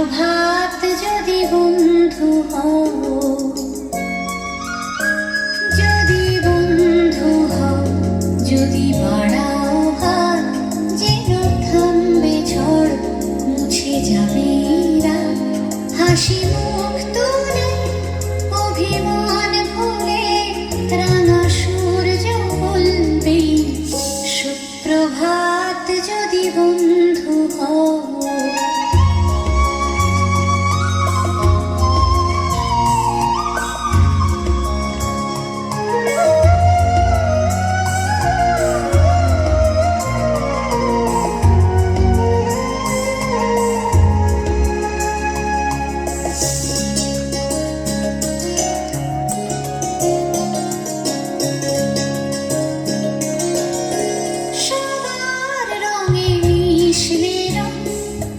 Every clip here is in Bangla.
সুপ্রভাত যদি বন্ধু হও, যদি বন্ধু হও, যদি বাড়াও হাত, যেন থামবে ঝড়, মুছে যাবে রাত। হাসি মুখ তুলে অভিমান ভুলে রাঙা সূর্য বলবে সুপ্রভাত যদি বন্ধু হও।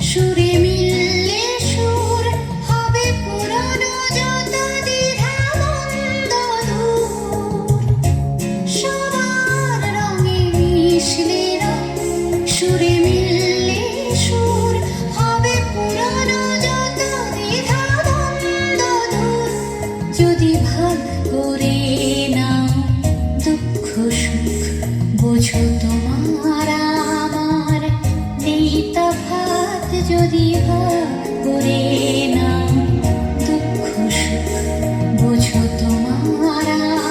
সুরে মিললে সুর হবে পুরানো যত দ্বিধা দ্বন্দ্ব দূর। সবার রঙে মিশলে রং, সুরে মিললে সুর হবে পুরানো যত দ্বিধা দ্বন্দ্ব দূর। যদি ভাগ করে নাও দুঃখ সুখ, বোঝো তোমার আমার নেই তফাৎ। যদি ভাগ করে নাও দুঃখ সুখ, বোঝো তোমার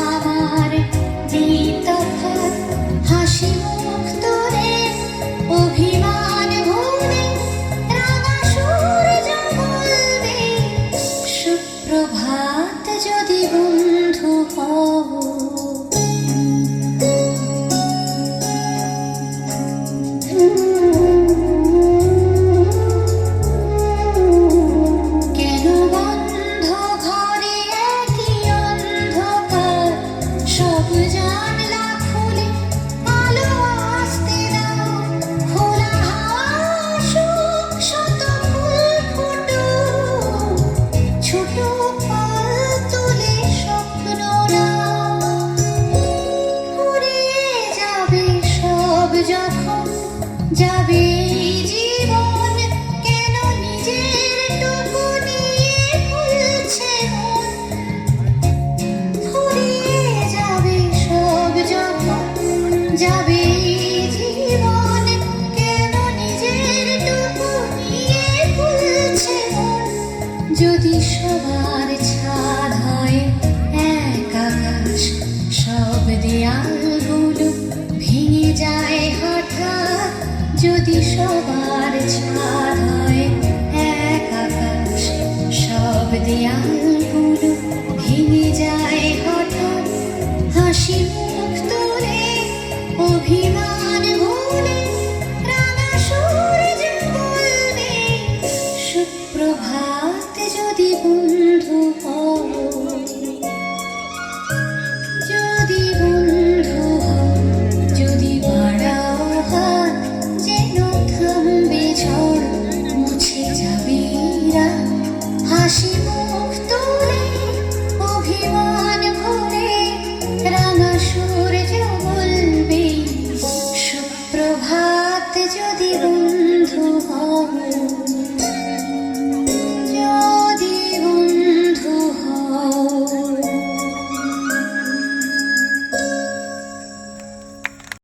আমার নেই তফাৎ। হাসি মুখ তোলে অভিমান ভুলে রাঙা সূর্য বলবে সুপ্রভাত যদি বন্ধু হও। যখন যাবে জীবন, কেন নিজের টুকু নিয়ে ভুলছে মন। ফুরিয়ে যাবে সব যখন যাবে জীবন, কেন নিজের টুকু নিয়ে ভুলছে মন। যদি